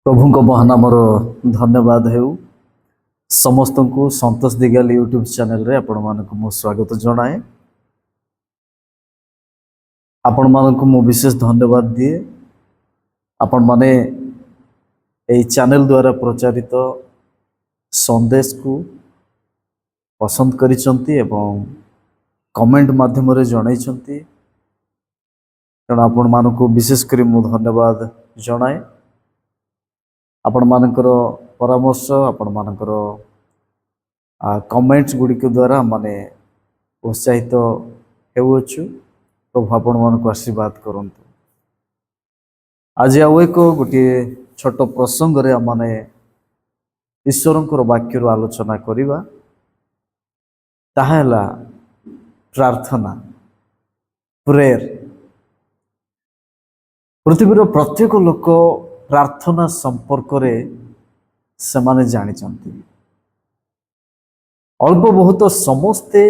प्रभु महानामर धन्यवाद हेउ समस्त को संतोष दिगाल यूट्यूब चैनल रे आपण मानक मो स्वागत जनाए। आपण मानक मो विशेष धन्यवाद दिए आपण माने एई चैनल द्वारा प्रचारित संदेश को पसंद करिसंती एवं कमेंट माध्यम रे जणाइसंती तेणु आपण मानक विशेष करी मो धन्यवाद जनाए। आपण मानकर परामर्श आपण मानकर कमेंट्स गुड़िक द्वारा माने उत्साहित हेउछु। प्रभु आपण मानक आशीर्वाद करंतु। आज आउ एक गोटे छोट प्रसंग रे माने ईश्वरंकर वाक्य रो आलोचना करिवा ताहेला प्रार्थना प्रेयर। पृथ्वीर प्रत्येक लोक प्रार्थना संपर्क रे समाने जानी चंती। अल्प बहुत समस्ते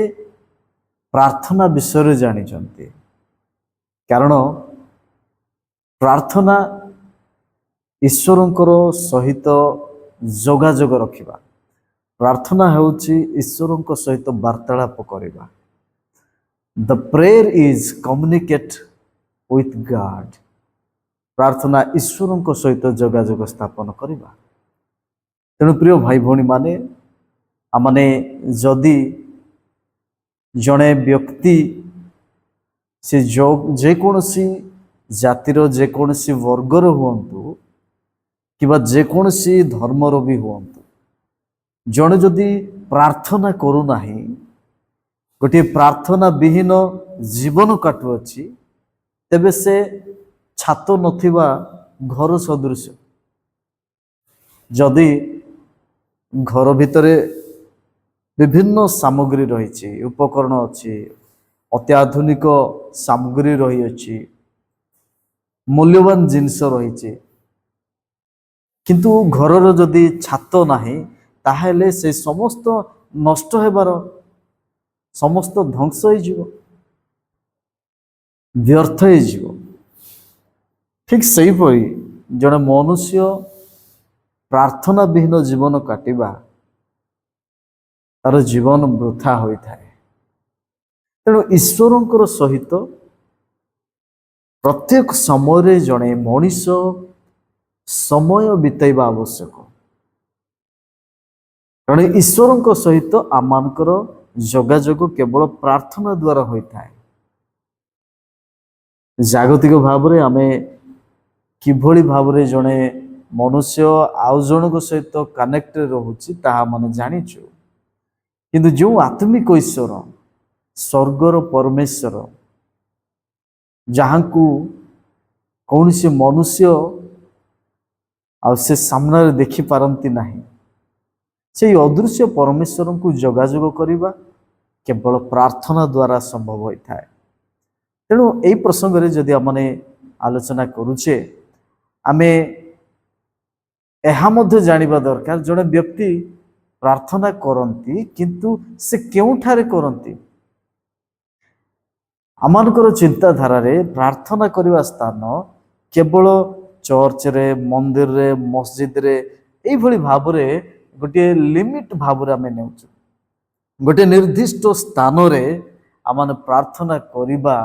प्रार्थना विषय जानी चंती कारण प्रार्थना ईश्वरंकर सहित जोगाजोग रखिबा। प्रार्थना हेउची ईश्वरंक सहित वार्तालाप करिबा। The prayer is communicate with God. प्रार्थना ईश्वर सहित जोगाजोग स्थापन करवा। तेणु प्रिय भाई भौणी माने आमने जदि जड़े व्यक्ति से जेकोसी जातिर जेकोसी वर्गर हुंतु कि जेकोसी धर्मर भी हुंतु जड़े जदि प्रार्थना करूना गोटे प्रार्थना विहीन जीवन काटुअछि तेबे से छात नथिबा घर सदृश। जदि घर भितरे विभिन्न सामग्री रही उपकरण अच्छी अत्याधुनिक सामग्री रही अच्छी मूल्यवान जिनस रही किंतु घरर जदि छात नाही ताहेले से समस्त नष्ट हेबार समस्त ध्वंस हो जीवो व्यर्थ हो जीवो। ठीक सही परी जड़े मनुष्य प्रार्थना विहीन जीवन काटिबा तार जीवन वृथा होता है। तेणु ईश्वरंकर सहित प्रत्येक समय जड़े मनीष समय बिताइबा आवश्यक। कारण ईश्वरंक सहित आमानकर जोगाजोग केवल प्रार्थना द्वारा होता है। जागतिक भाव में आमे किभली भाव रे जड़े मनुष्य आउ जन सहित कनेक्ट रोचे ताहा माने जानिछु किंतु जो आत्मिक ईश्वर स्वर्गर परमेश्वर जहाँ को कौन से मनुष्य आ से सामने देखि पारंती नहीं से अदृश्य परमेश्वर को जोगाजोग करवा केवल प्रार्थना द्वारा संभव होता है। तेणु यही प्रसंग रे जदि आमने आलोचना करुचे आमे एहा मध्य जानिबा दरकार जड़े व्यक्ति प्रार्थना करती किंतु से केउठारे करती। आमानकर चिंताधारा रे प्रार्थना करवा स्थान केवल चर्च रे मंदिर रे मस्जिद रे एई भली भाव रे गोटे लिमिट भाव रे आमे नेउछु। गोटे निर्दिष्ट स्थान रे आमान प्रार्थना करवा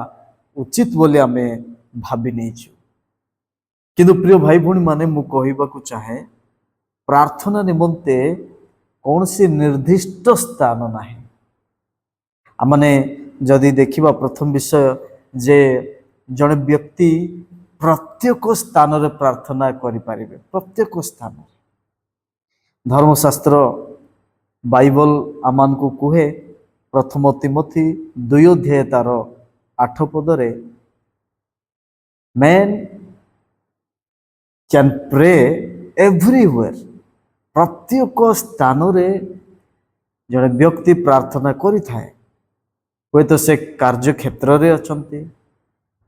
उचित बोली आमे भाबी नेछु। किंतु प्रिय भाई भौणी माने मु कहबाकू चाहे प्रार्थना निमंते कौन सी निर्दिष्ट स्थान नाही। आमने जदि देखिबा प्रथम विषय जे जड़े व्यक्ति प्रत्येक स्थान रे प्रार्थना करि पारिबे। प्रत्येक स्थान धर्मशास्त्र बाइबल आमान को कुहे प्रथम तिमोथी 2 अध्याय तार 8 पदरे मैन कैन प्रे एवरीवेयर। प्रत्येक स्थान रे जड़े व्यक्ति प्रार्थना करि थाए। कोई तो से कार्य क्षेत्र रे अछंती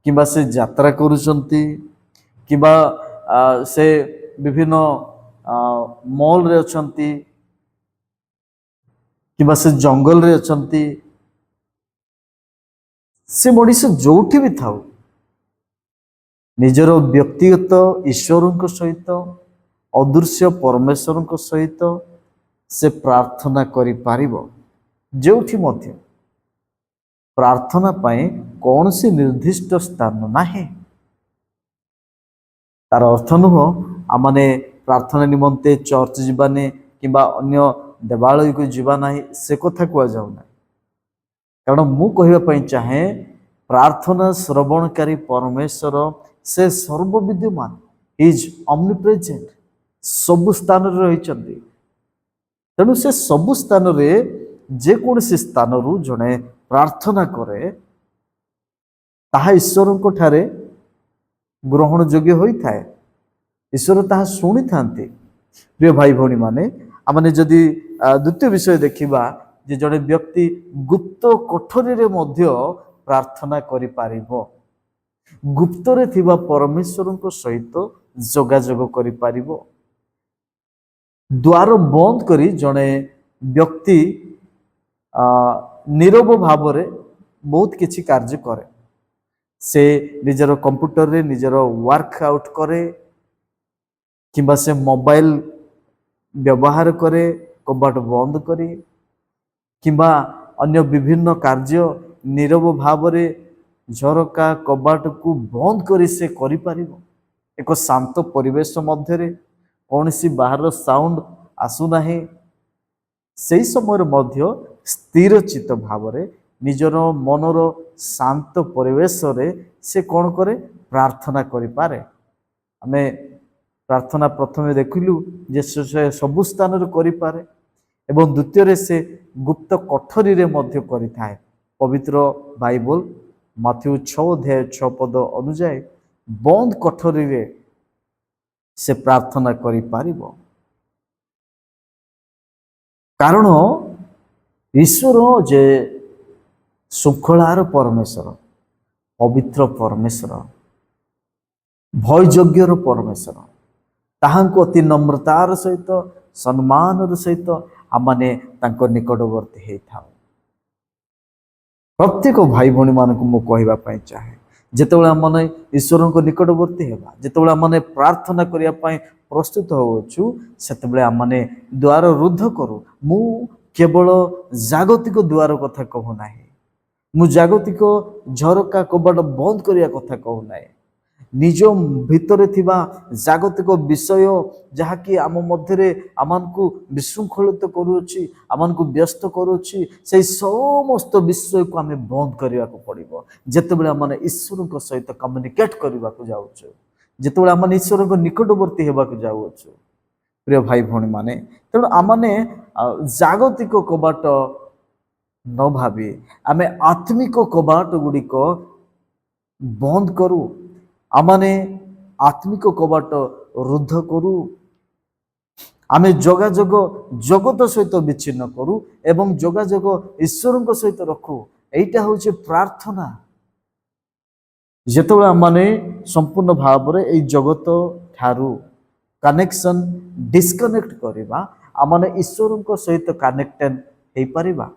किबा से यात्रा करूचंती किबा से विभिन्न मॉल रे अछंती किबा से जंगल रे अछंती से मनीष जोठी भी थाउ निजर व्यक्तिगत ईश्वर सहित ଅଦୃଶ୍ୟ ପରମେଶ୍ୱରଙ୍କ ସହିତ ସେ ପ୍ରାର୍ଥନା କରିପାରିବ। ଯେଉଁଠି ମଧ୍ୟ ପ୍ରାର୍ଥନା ପାଇଁ କୌଣସି ନିର୍ଦ୍ଦିଷ୍ଟ ସ୍ଥାନ ନାହିଁ। ତାର ଅର୍ଥ ନୁହଁ ଆମମାନେ ପ୍ରାର୍ଥନା ନିମନ୍ତେ ଚର୍ଚ୍ଚ ଯିବାନି କିମ୍ବା ଅନ୍ୟ ଦେବାଳୟକୁ ଯିବା ନାହିଁ, ସେ କଥା କୁହାଯାଉ ନାହିଁ। କାରଣ ମୁଁ କହିବା ପାଇଁ ଚାହେଁ ପ୍ରାର୍ଥନା ଶ୍ରବଣକାରୀ ପରମେଶ୍ୱର ସେ ସର୍ବବିଦ୍ୟମାନ, ଇଜ୍ ଅମ୍ନିପ୍ରେଜେଣ୍ଟ, ସବୁ ସ୍ଥାନରେ ରହିଛନ୍ତି। ତେଣୁ ସେ ସବୁ ସ୍ଥାନରେ ଯେକୌଣସି ସ୍ଥାନରୁ ଜଣେ ପ୍ରାର୍ଥନା କରେ ତାହା ଈଶ୍ୱରଙ୍କ ଠାରେ ଗ୍ରହଣ ଯୋଗ୍ୟ ହୋଇଥାଏ। ଈଶ୍ୱର ତାହା ଶୁଣିଥାନ୍ତି। ପ୍ରିୟ ଭାଇ ଭଉଣୀ ମାନେ, ଆମେ ଯଦି ଦ୍ୱିତୀୟ ବିଷୟ ଦେଖିବା ଯେ ଜଣେ ବ୍ୟକ୍ତି ଗୁପ୍ତ କୋଠରୀରେ ମଧ୍ୟ ପ୍ରାର୍ଥନା କରିପାରିବ। ଗୁପ୍ତରେ ଥିବା ପରମେଶ୍ୱରଙ୍କ ସହିତ ଯୋଗାଯୋଗ କରିପାରିବ। ଦ୍ୱାର ବନ୍ଦ କରି ଜଣେ ବ୍ୟକ୍ତି ନୀରବ ଭାବରେ ବହୁତ କିଛି କାର୍ଯ୍ୟ କରେ। ସେ ନିଜର କମ୍ପ୍ୟୁଟରରେ ନିଜର ୱାର୍କ ଆଉଟ୍ କରେ କିମ୍ବା ସେ ମୋବାଇଲ ବ୍ୟବହାର କରେ କବାଟ ବନ୍ଦ କରି, କିମ୍ବା ଅନ୍ୟ ବିଭିନ୍ନ କାର୍ଯ୍ୟ ନୀରବ ଭାବରେ ଝରକା କବାଟକୁ ବନ୍ଦ କରି ସେ କରିପାରିବ। ଏକ ଶାନ୍ତ ପରିବେଶ ମଧ୍ୟରେ କୌଣସି ବାହାର ସାଉଣ୍ଡ ଆସୁନାହିଁ। ସେହି ସମୟରେ ମଧ୍ୟ ସ୍ଥିର ଚିତ୍ତ ଭାବରେ ନିଜର ମନର ଶାନ୍ତ ପରିବେଶରେ ସେ କ'ଣ କରେ? ପ୍ରାର୍ଥନା କରିପାରେ। ଆମେ ପ୍ରାର୍ଥନା ପ୍ରଥମେ ଦେଖିଲୁ ଯେ ସେ ସବୁ ସ୍ଥାନରେ କରିପାରେ ଏବଂ ଦ୍ୱିତୀୟରେ ସେ ଗୁପ୍ତ କୋଠରୀରେ ମଧ୍ୟ କରିଥାଏ। ପବିତ୍ର ବାଇବଲ ମାଥ୍ୟୁ 6:6 ଅନୁଯାୟୀ ବନ୍ଦ କୋଠରୀରେ ସେ ପ୍ରାର୍ଥନା କରିପାରିବ। କାରଣ ଈଶ୍ୱର ଯେ ଶୃଙ୍ଖଳାର ପରମେଶ୍ୱର, ପବିତ୍ର ପରମେଶ୍ୱର, ଭୟଯୋଗ୍ୟର ପରମେଶ୍ୱର, ତାହାଙ୍କୁ ଅତି ନମ୍ରତାର ସହିତ ସମ୍ମାନର ସହିତ ଆମମାନେ ତାଙ୍କ ନିକଟବର୍ତ୍ତୀ ହେଇଥାଉ। ପ୍ରତ୍ୟେକ ଭାଇ ଭଉଣୀମାନଙ୍କୁ ମୁଁ କହିବା ପାଇଁ ଚାହେଁ, ଯେତେବେଳେ ଆମମାନେ ଈଶ୍ୱରଙ୍କ ନିକଟବର୍ତ୍ତୀ ହେବା, ଯେତେବେଳେ ଆମମାନେ ପ୍ରାର୍ଥନା କରିବା ପାଇଁ ପ୍ରସ୍ତୁତ ହେଉଛୁ, ସେତେବେଳେ ଆମମାନେ ଦ୍ୱାର ରୁଦ୍ଧ କରୁ। ମୁଁ କେବଳ ଜାଗତିକ ଦ୍ୱାର କଥା କହୁନାହିଁ, ମୁଁ ଜାଗତିକ ଝରକା କବାଟ ବନ୍ଦ କରିବା କଥା କହୁନାହିଁ। ନିଜ ଭିତରେ ଥିବା ଜାଗତିକ ବିଷୟ ଯାହାକି ଆମ ମଧ୍ୟରେ ଆମମାନଙ୍କୁ ବିଶୃଙ୍ଖଳିତ କରୁଅଛି, ଆମମାନଙ୍କୁ ବ୍ୟସ୍ତ କରୁଅଛି, ସେହି ସମସ୍ତ ବିଷୟକୁ ଆମେ ବନ୍ଦ କରିବାକୁ ପଡ଼ିବ। ଯେତେବେଳେ ଆମେ ଈଶ୍ୱରଙ୍କ ସହିତ କମ୍ୟୁନିକେଟ୍ କରିବାକୁ ଯାଉଛୁ, ଯେତେବେଳେ ଆମେ ଈଶ୍ୱରଙ୍କ ନିକଟବର୍ତ୍ତୀ ହେବାକୁ ଯାଉଅଛୁ, ପ୍ରିୟ ଭାଇ ଭଉଣୀ ମାନେ, ତେଣୁ ଆମମାନେ ଜାଗତିକ କବାଟ ନ ଭାବି ଆମେ ଆତ୍ମିକ କବାଟ ଗୁଡ଼ିକ ବନ୍ଦ କରୁ। ଆମମାନେ ଆତ୍ମିକ କବାଟ ରୁଦ୍ଧ କରୁ। ଆମେ ଯୋଗାଯୋଗ ଜଗତ ସହିତ ବିଚ୍ଛିନ୍ନ କରୁ ଏବଂ ଯୋଗାଯୋଗ ଈଶ୍ୱରଙ୍କ ସହିତ ରଖୁ। ଏଇଟା ହେଉଛି ପ୍ରାର୍ଥନା। ଯେତେବେଳେ ଆମମାନେ ସମ୍ପୂର୍ଣ୍ଣ ଭାବରେ ଏଇ ଜଗତ ଠାରୁ କନେକ୍ସନ ଡିସକନେକ୍ଟ କରିବା, ଆମମାନେ ଈଶ୍ୱରଙ୍କ ସହିତ କନେକ୍ଟେଡ୍ ହେଇପାରିବା।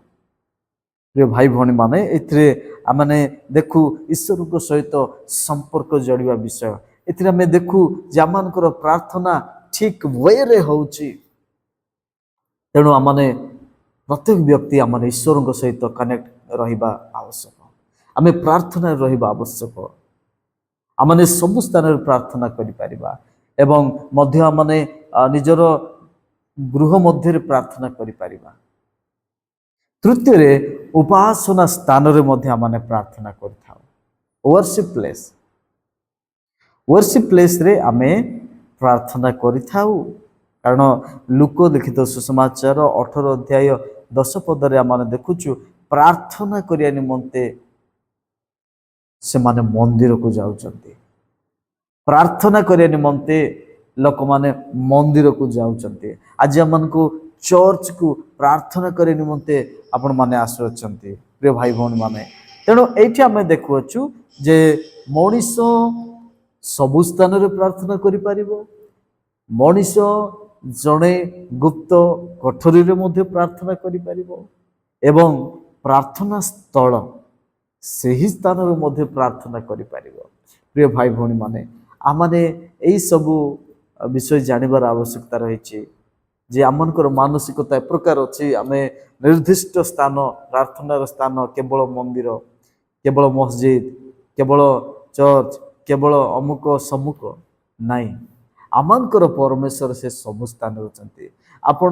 ପ୍ରିୟ ଭାଇ ଭଉଣୀ ମାନେ, ଏଥିରେ ଆମମାନେ ଦେଖୁ ଈଶ୍ୱରଙ୍କ ସହିତ ସମ୍ପର୍କ ଯୋଡ଼ିବା ବିଷୟ। ଏଥିରେ ଆମେ ଦେଖୁ ଯେ ଆମମାନଙ୍କର ପ୍ରାର୍ଥନା ଠିକ୍ ୱେରେ ହେଉଛି। ତେଣୁ ଆମମାନେ ପ୍ରତ୍ୟେକ ବ୍ୟକ୍ତି ଆମମାନେ ଈଶ୍ୱରଙ୍କ ସହିତ କନେକ୍ଟ ରହିବା ଆବଶ୍ୟକ। ଆମେ ପ୍ରାର୍ଥନାରେ ରହିବା ଆବଶ୍ୟକ। ଆମମାନେ ସବୁ ସ୍ଥାନରେ ପ୍ରାର୍ଥନା କରିପାରିବା ଏବଂ ମଧ୍ୟ ଆମମାନେ ନିଜର ଗୃହ ମଧ୍ୟରେ ପ୍ରାର୍ଥନା କରିପାରିବା। ତୃତୀୟରେ ଉପାସନା ସ୍ଥାନରେ ମଧ୍ୟ ଆମେ ପ୍ରାର୍ଥନା କରିଥାଉ। ୱର୍ସିପ୍ ପ୍ଲେସ୍, ୱର୍ସିପ୍ ପ୍ଲେସ୍ରେ ଆମେ ପ୍ରାର୍ଥନା କରିଥାଉ। କାରଣ ଲୁକ ଲିଖିତ ସୁସମାଚାର 18:10 ଆମେ ଦେଖୁଛୁ, ପ୍ରାର୍ଥନା କରିବା ନିମନ୍ତେ ସେମାନେ ମନ୍ଦିରକୁ ଯାଉଛନ୍ତି। ପ୍ରାର୍ଥନା କରିବା ନିମନ୍ତେ ଲୋକମାନେ ମନ୍ଦିରକୁ ଯାଉଛନ୍ତି। ଆଜି ଆମମାନଙ୍କୁ ଚର୍ଚ୍ଚକୁ ପ୍ରାର୍ଥନା କରିବା ନିମନ୍ତେ ଆପଣମାନେ ଆସୁଅଛନ୍ତି, ପ୍ରିୟ ଭାଇ ଭଉଣୀ ମାନେ। ତେଣୁ ଏଇଠି ଆମେ ଦେଖୁଅଛୁ ଯେ ମଣିଷ ସବୁ ସ୍ଥାନରେ ପ୍ରାର୍ଥନା କରିପାରିବ। ମଣିଷ ଜଣେ ଗୁପ୍ତ କୋଠରୀରେ ମଧ୍ୟ ପ୍ରାର୍ଥନା କରିପାରିବ ଏବଂ ପ୍ରାର୍ଥନା ସ୍ଥଳ ସେହି ସ୍ଥାନରେ ମଧ୍ୟ ପ୍ରାର୍ଥନା କରିପାରିବ। ପ୍ରିୟ ଭାଇ ଭଉଣୀ ମାନେ, ଆମମାନେ ଏଇ ସବୁ विषय जानवर आवश्यकता रही जे आमनकर मानसिकता ए प्रकार अच्छी आम निर्दिष्ट स्थान प्रार्थनार स्थान केवल मंदिर केवल मस्जिद केवल चर्च केवल अमुक सम्मुख नाई आमनकर परमेश्वर से सब स्थान अच्छे आपण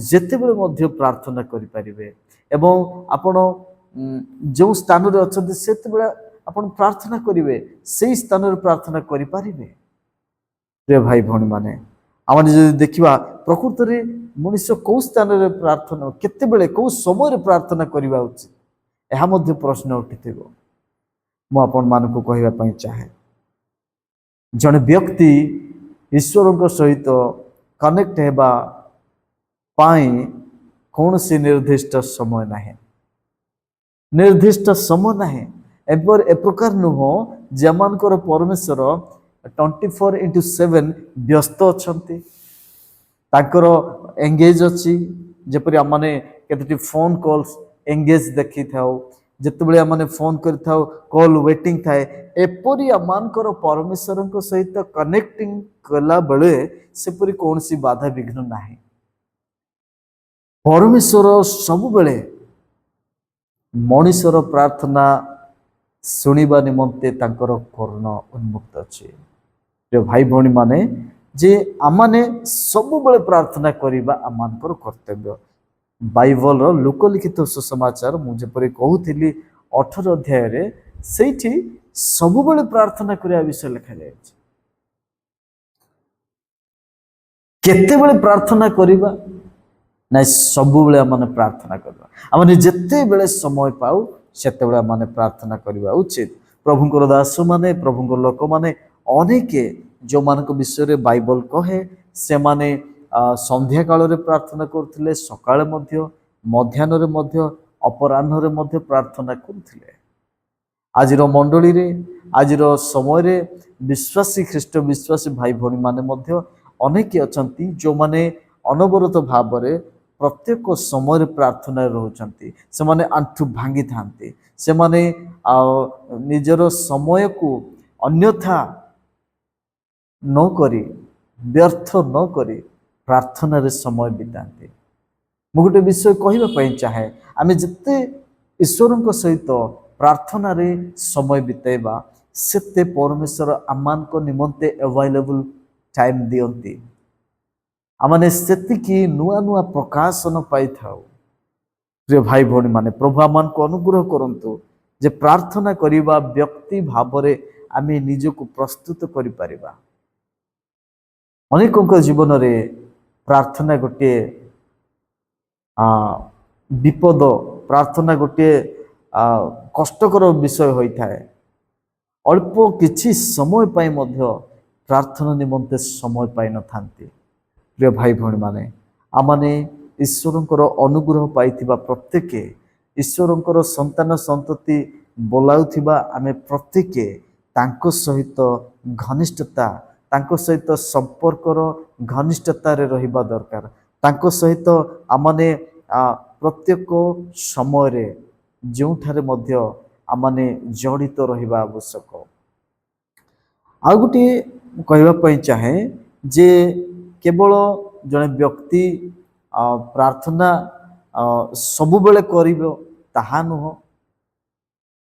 जितेबले मध्य प्रार्थना करें एवं आपण जो स्थान अच्छा से आपण प्रार्थना करेंगे से स्थान प्रार्थना करें प्रिय भाई भौणी माने आम देखा प्रकृत में मनुष्य कौ स्थान प्रार्थना केतेबेले कौ समय प्रार्थना करवा उचित यह प्रश्न उठी मुझे कहवाई चाहे जड़े व्यक्ति ईश्वर सहित कनेक्ट होगा कौन सी निर्दिष्ट समय ना निर्दिष्ट समय ना ए प्रकार नुह जेमानकर परमेश्वर 24/7 व्यस्त अच्छा एंगेज अच्छी जपरी आम मैंने केतटी फोन कॉल्स एंगेज देखी था जिते आम फोन कर कॉल वेटिंग थाए एपरी आमर परमेश्वर सहित कनेक्टिंग कला बेले सेपरी कौन सी बाधा विघ्न ना परमेश्वर सब बेले मनुष्यर प्रार्थना शुणा निमंते कर्ण उन्मुक्त अच्छे जो भाई भौणी माने जे आमाने सब बेले प्रार्थना करवा आमर कर्तव्य बाइबल लोकलिखित सुसमाचार मुझे कहूली 18 अध्याय से सब बेले प्रार्थना करने विषय लिखा जाए केते प्रार्थना करवा ना सब बेले आम प्रार्थना करवा आम जिते बेले समय पाऊ सेते बेले आम प्रार्थना करवा उचित प्रभुंकर दास माने प्रभुंकर लोक माने अनेक जो मान विषय बाइबल कहे से माने संध्या काल प्रार्थना करते सकाळे मध्याह्न अपराह्न प्रार्थना करते आजिर मंडली रे आजिर समय विश्वासी ख्रीष्ट विश्वासी भाई भौणी माने अनेक अछंती जो माने अनवरत भाव प्रत्येक समय प्रार्थना रोचंती से माने आंठु भांगी थांती से माने निजर समय को अन्यथा न करी व्यर्थ न करी प्रार्थना रे समय बिताते मु गोटे विषय कहवाई चाहे आम जिते ईश्वर सहित प्रार्थना रे समय बिताइबा सेते परमेश्वर आमान को निमंते अवेलेबल टाइम दियंती आमने सेतिकी नुआ नुआ प्रकाशन पाई थाउ प्रिय भाई भौणी माने प्रभु आमान को अनुग्रह करंतु जे प्रार्थना करिबा व्यक्ति भाव रे आमे निजको प्रस्तुत करि परिबा अनेकों जीवन रे प्रार्थना गोटे विपद प्रार्थना गोटे कष्टकर विषय होता है अल्प किछि समय पाई मध्य प्रार्थना निमंते समय पाई न थांती प्रिय भाई भौणी माने आमाने ईश्वरंकर अनुग्रह पाइथिबा प्रत्येक ईश्वरंकर संतान संतति बोलाउथिबा आमे प्रत्येक तांको सहित घनिष्ठता तांको सहित संपर्कर घनिष्ठता रे रहिबा दरकार तांको सहित आमाने प्रत्येक समय रे जोठारे मध्य आमाने जड़ित रहिबा आवश्यक आ गोटे कहवा पई चाहे जे केवल जने व्यक्ति प्रार्थना सबु बेले करिवो ताहा नुह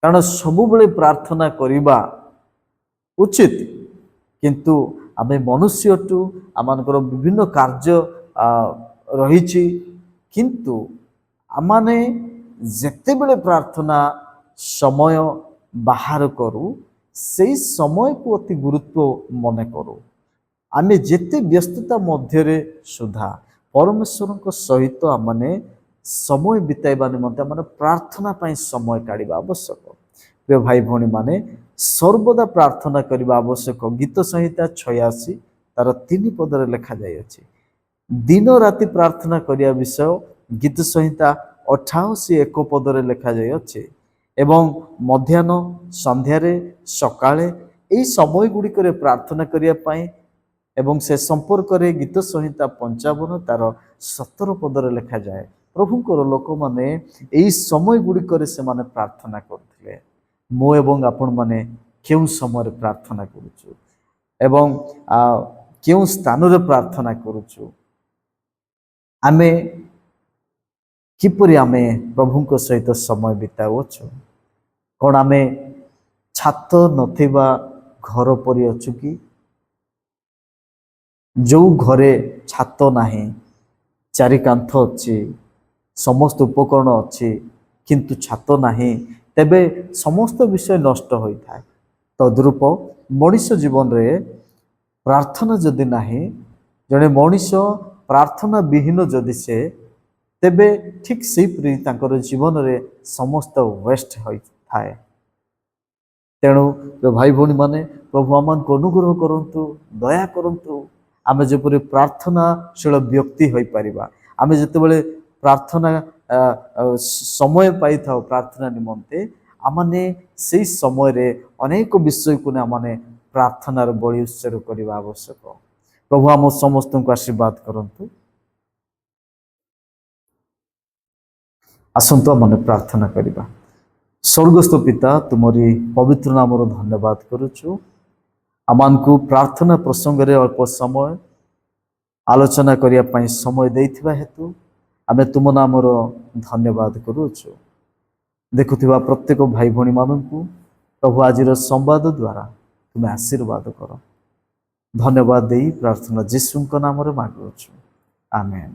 कारण सबु बेले प्रार्थना करिबा उचित किंतु आमे मनुष्यटू आमानकर विभिन्न कार्य रही किंतु आमाने जेते बेले प्रार्थना समय बाहर करू से समय को अति गुरुत्व मन करू आमे जेते व्यस्तता मध्य सुधा परमेश्वर सहित आमने समय बिताइबा निमंते आमने प्रार्थना पाई समय काढ़ा आवश्यक प्रिय भाई भौणी माने सर्वदा प्रार्थना करने आवश्यक गीत संहिता 86 तार 3 पदरे लिखा जाए दिन राति प्रार्थना करिया विषय गीत संहिता 88 1 पदरे लिखा जाए एवं मध्याह्न संध्यारे सकाळे एई समय गुड़िक प्रार्थना करिया पाई एवं से संपर्क रे गीत संहिता 55 तार 17 पदरे लिखा जाए प्रभुंकर लोक माने एई समय गुड़िक से माने प्रार्थना करथिले मो एवं आपण माने केउ समय प्रार्थना करूछु एवं କେଉଁ ସ୍ଥାନରେ ପ୍ରାର୍ଥନା କରୁଛୁ, ଆମେ କିପରି ଆମେ ପ୍ରଭୁଙ୍କ ସହିତ ସମୟ ବିତାଉଛୁ। କ'ଣ ଆମେ ଛାତ ନଥିବା ଘର ପରି ଅଛୁ କି? ଯେଉଁ ଘରେ ଛାତ ନାହିଁ, ଚାରି କାନ୍ଥ ଅଛି, ସମସ୍ତ ଉପକରଣ ଅଛି, କିନ୍ତୁ ଛାତ ନାହିଁ, ତେବେ ସମସ୍ତ ବିଷୟ ନଷ୍ଟ ହୋଇଥାଏ। ତଦ୍ରୂପ ମଣିଷ ଜୀବନରେ ପ୍ରାର୍ଥନା ଯଦି ନାହିଁ, ଜଣେ ମଣିଷ ପ୍ରାର୍ଥନା ବିହୀନ ଯଦି ସେ, ତେବେ ଠିକ୍ ସେହିପରି ତାଙ୍କର ଜୀବନରେ ସମସ୍ତ ୱେଷ୍ଟ ହୋଇଥାଏ। ତେଣୁ ଭାଇ ଭଉଣୀମାନେ, ପ୍ରଭୁ ଆମମାନଙ୍କୁ ଅନୁଗ୍ରହ କରନ୍ତୁ, ଦୟା କରନ୍ତୁ, ଆମେ ଯେପରି ପ୍ରାର୍ଥନାଶୀଳ ବ୍ୟକ୍ତି ହୋଇପାରିବା। ଆମେ ଯେତେବେଳେ ପ୍ରାର୍ଥନା ସମୟ ପାଇଥାଉ ପ୍ରାର୍ଥନା ନିମନ୍ତେ, ଆମମାନେ ସେହି ସମୟରେ ଅନେକ ବିଷୟକୁ ଆମମାନେ ପ୍ରାର୍ଥନାର ବଳି ଉତ୍ସର୍ଗ କରିବା ଆବଶ୍ୟକ। ପ୍ରଭୁ ଆମ ସମସ୍ତଙ୍କୁ ଆଶୀର୍ବାଦ କରନ୍ତୁ। ଆସନ୍ତୁ ଆମମାନେ ପ୍ରାର୍ଥନା କରିବା। ସ୍ୱର୍ଗସ୍ଥ ପିତା, ତୁମରି ପବିତ୍ର ନାମର ଧନ୍ୟବାଦ କରୁଛୁ। ଆମମାନଙ୍କୁ ପ୍ରାର୍ଥନା ପ୍ରସଙ୍ଗରେ ଅଳ୍ପ ସମୟ ଆଲୋଚନା କରିବା ପାଇଁ ସମୟ ଦେଇଥିବା ହେତୁ ଆମେ ତୁମ ନାମର ଧନ୍ୟବାଦ କରୁଛୁ। ଦେଖୁଥିବା ପ୍ରତ୍ୟେକ ଭାଇ ଭଉଣୀମାନଙ୍କୁ ପ୍ରଭୁ ଆଜିର ସମ୍ବାଦ ଦ୍ୱାରା ତୁମେ ଆଶୀର୍ବାଦ କର। ଧନ୍ୟବାଦ ଦେଇ ପ୍ରାର୍ଥନା ଯୀଶୁଙ୍କ ନାମରେ ମାଗୁଅଛୁ, ଆମେନ୍।